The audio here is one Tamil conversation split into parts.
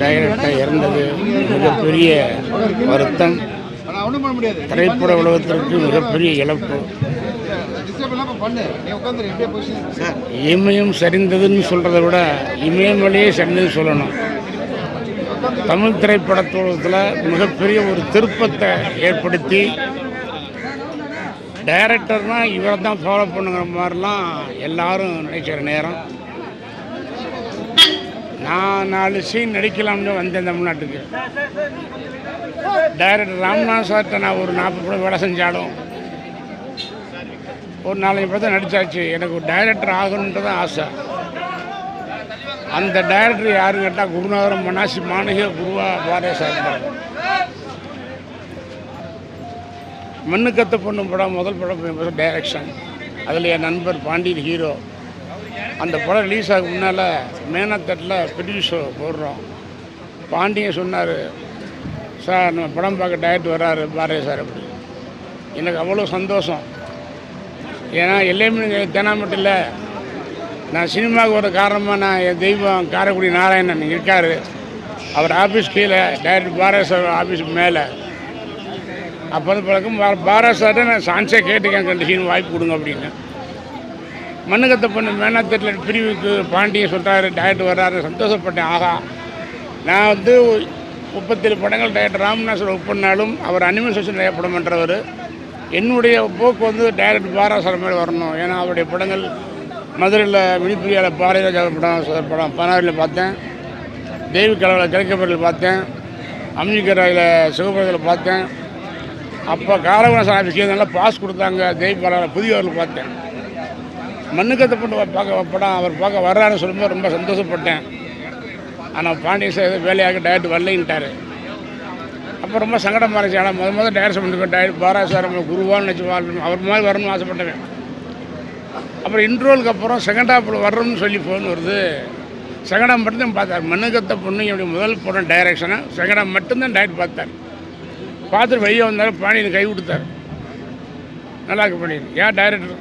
டைரக்டர் இறந்தது மிகப்பெரிய வருத்தம். திரைப்பட உலகத்திற்கு மிகப்பெரிய இழப்பு. இமயம் சரிந்ததுன்னு சொல்கிறத விட இமயமலையே சரிந்ததுன்னு சொல்லணும். தமிழ் திரைப்படத்துலத்தில் மிகப்பெரிய ஒரு திருப்பத்தை ஏற்படுத்தி டைரக்டர்னால் இவரை தான் ஃபாலோ பண்ணுங்கிற மாதிரிலாம் எல்லாரும் நினைக்கிற நேரம். நான் 4 சீன் நடிக்கலாம்னு வந்தேன் தமிழ்நாட்டுக்கு. டைரக்டர் ராம்நாத் சார்கிட்ட நான் ஒரு 40 படம் வேலை செஞ்சாலும் ஒரு 4-5 படத்தை நடித்தாச்சு. எனக்கு ஒரு டைரக்டர் ஆகணுன்றது ஆசை. அந்த டைரக்டர் யாருன்னு கேட்டால் குருநாதரம் மனாசி மாணிக குருவா பாரதிய சார். மண்ணு கத்த பொண்ணு படம் முதல் படம் டைரக்ஷன். அதில் என் நண்பர் பாண்டியன் ஹீரோ. அந்த படம் ரிலீஸ் ஆக முன்னால் மேனத்தட்டில் பெரிய ஷோ போடுறோம். பாண்டியன் சொன்னார், சார் நம்ம படம் பார்க்க டைரக்டர் வர்றாரு பாரதிய சார். அப்படி எனக்கு அவ்வளோ சந்தோஷம். ஏன்னா எல்லாமே தேனாமட்டும் இல்லை, நான் சினிமாவுக்கு ஒரு காரணமாக நான் என் தெய்வம் காரைக்குடி நாராயணன் இருக்கார். அவர் ஆஃபீஸ் கீழே டைரக்டர் பாரதிய சார் ஆஃபீஸுக்கு மேலே. அப்போ வந்து பழக்கம் பாரதிய சார்கிட்ட நான் சான்ஸே கேட்டுக்கேன், 2 சீன் வாய்ப்பு கொடுங்க அப்படின்னு. மண்ணுக்கத்தை பண்ண மேனாத்தட்டில் பிரிவுக்கு பாண்டியன் சொல்கிறாரு டைரக்டர் வர்றாரு. சந்தோஷப்பட்டேன். ஆகா, நான் வந்து 37 படங்கள் டைரக்டர் ராமநாதர் ஒர்க் பண்ணாலும் அவர் அனிமேஷன் படம் பண்ணுறவர். என்னுடைய போக்கு வந்து டைரக்டர் பாரதிய சார் மேலே வரணும். ஏன்னா அவருடைய படங்கள் மதுரையில் மினிப்பிரியாவில் பாரதிராஜா படம் 16 பார்த்தேன். தேவி கலவில் கிழக்கப்பரில் பார்த்தேன். அம்மிக்கராயில் சிவபுரத்தில் பார்த்தேன். அப்போ காரகுணாசன் ஆஃபீஸ்க்கு நல்லா பாஸ் கொடுத்தாங்க. தேவி பாலாவில் புதியவரில் பார்த்தேன். மண்ணுக்கத்தை போட்டு படம் அவர் பார்க்க வர்றாருன்னு சொல்லும்போது ரொம்ப சந்தோஷப்பட்டேன். ஆனால் பாண்டியன் சார் எதுவும் வேலையாக டைரக்டர் வரலைன்ட்டார். அப்போ ரொம்ப சங்கடமாக இருந்துச்சு. ஆனால் முதல் டைரக்ஷன் பண்ணிருக்கோம். டைரக்டர் பாரதிய சார் நம்ம குருவான்னு நினச்சி அவர் மாதிரி வரணும்னு ஆசைப்பட்டேன். அப்புறம் இன்ட்ரோலுக்கு அப்புறம் செகண்ட் ஹாப்பில் வர்றோம்னு சொல்லி ஃபோன் வருது. செகண்ட் ஹாப் மட்டும்தான் பார்த்தார். மண்ணுக்கத்தை பொண்ணு என்னுடைய முதல் படம் டைரக்ஷனை செகண்ட் ஹாப் மட்டும்தான் டைரக்டர் பார்த்தார். பார்த்துட்டு வெளியே வந்தாலும் பாண்டியன் கை கொடுத்தார். நல்லா இருக்கு பாண்டியன். யார் டைரக்டர்?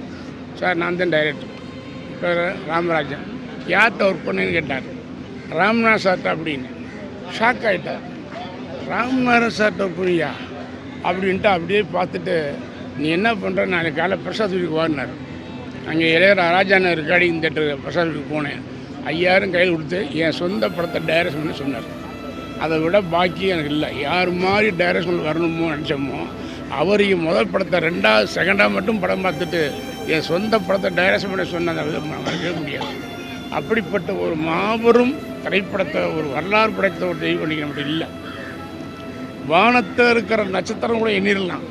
சார் நான் தான் டைரக்டர். இப்போ ராமராஜன். யார்கிட்ட ஒர்க் பண்ணுன்னு கேட்டார். ராம்நாத் சார்கிட்ட அப்படின்னு. ஷாக் ஆகிட்டார். ராமநாதன் சார்கிட்ட ஒர்க் பண்ணியா அப்படின்ட்டு அப்படியே பார்த்துட்டு, நீ என்ன பண்ணுற, நாளைக்கு காலை பிரசாத் வீட்டுக்கு வாங்கினார். அங்கே ராஜான ரெக்கார்டிங் தேட்டர் பிரசாத் வீட்டுக்கு போனேன். 5000 கையில் கொடுத்து என் சொந்த படத்தை டைரக்ஷன் பண்ணி சொன்னார். அதை விட பாக்கி எனக்கு இல்லை. யார் மாதிரி டைரக்ஷன் வரணுமோ நினச்சோமோ அவருக்கு முதல் படத்தை 2வது செகண்டாக மட்டும் படம் பார்த்துட்டு என் சொந்த படத்தை டைரக்ஷன் பண்ணி சொன்ன அந்த விதம் மறக்கவே முடியாது. அப்படிப்பட்ட ஒரு மாபெரும் திரைப்படத்தை ஒரு வரலாறு படைத்த ஒரு தெய்வம் பண்ணிக்க மட்டும் இல்லை. வானத்தில் இருக்கிற நட்சத்திரம் கூட எண்ணிடலாம்.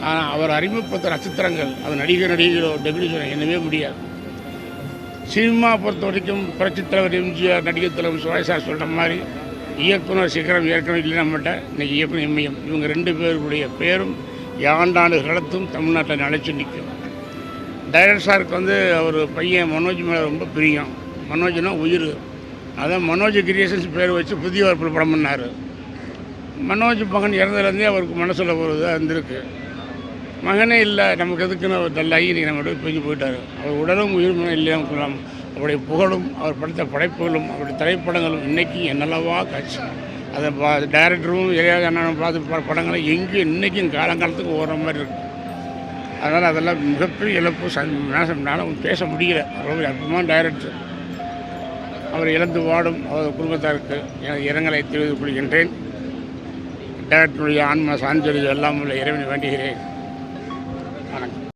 ஆனால் அவர் அறிமுகப்படுத்த நட்சத்திரங்கள் அது நடிகர்களோ டெபினிஷன் எண்ணவே முடியாது. சினிமா பொறுத்த வரைக்கும் புரட்சித் தலைவர் எம்ஜிஆர், நடிகர் தலைவர் சுரேஷார் சொல்கிற மாதிரி இயக்குனர் சிகரம் ஏற்கனவே இல்லை நம்மகிட்ட. இன்றைக்கி இயக்குனர் இமயம். இவங்க 2 பேருடைய பேரும் யாண்டாண்டு காலத்தும் தமிழ்நாட்டில் நிலைச்சு நிற்கும். டைரக்டர் சாருக்கு வந்து அவர் பையன் மனோஜ் மேலே ரொம்ப பிரியம். மனோஜ்னா உயிர். அதான் மனோஜ் கிரியேஷன்ஸ் பேர் வச்சு புதிய ஒரு படம் பண்ணார். மனோஜ் மகன் இறந்ததுலேருந்தே அவருக்கு மனசில் ஒரு இதாக இருந்திருக்கு. மகனே இல்லை நமக்கு எதுக்குன்னு அவர் தள்ளாகி இன்றைக்கி நம்ம பிரிஞ்சு போயிட்டார். அவர் உடலும் உயிர்மை இல்லையான்னு சொல்லலாம். அவருடைய புகழும் அவர் படைத்த படைப்புகளும் அவருடைய திரைப்படங்களும் இன்றைக்கி என்னெல்லவா காட்சி. அதை டைரக்டரும் இளையராஜா அண்ணனும் பார்த்து படங்களை எங்கேயும் இன்றைக்கும் காலங்காலத்துக்கு ஓடுற மாதிரி இருக்குது. அதனால் அதெல்லாம் மிகப்பெரிய இழப்பு. நானும் பேச முடியல. அவ்வளோ அற்புதமான டைரக்டர். அவர் இழந்து வாடும் அவர் குடும்பத்தாருக்கு எனது இரங்கலை தெரிவித்துக் கொள்கின்றேன். டைரக்டருடைய ஆன்ம சாஞ்சொலி எல்லாம் உள்ள இறைவனை வேண்டுகிறேன். வணக்கம்.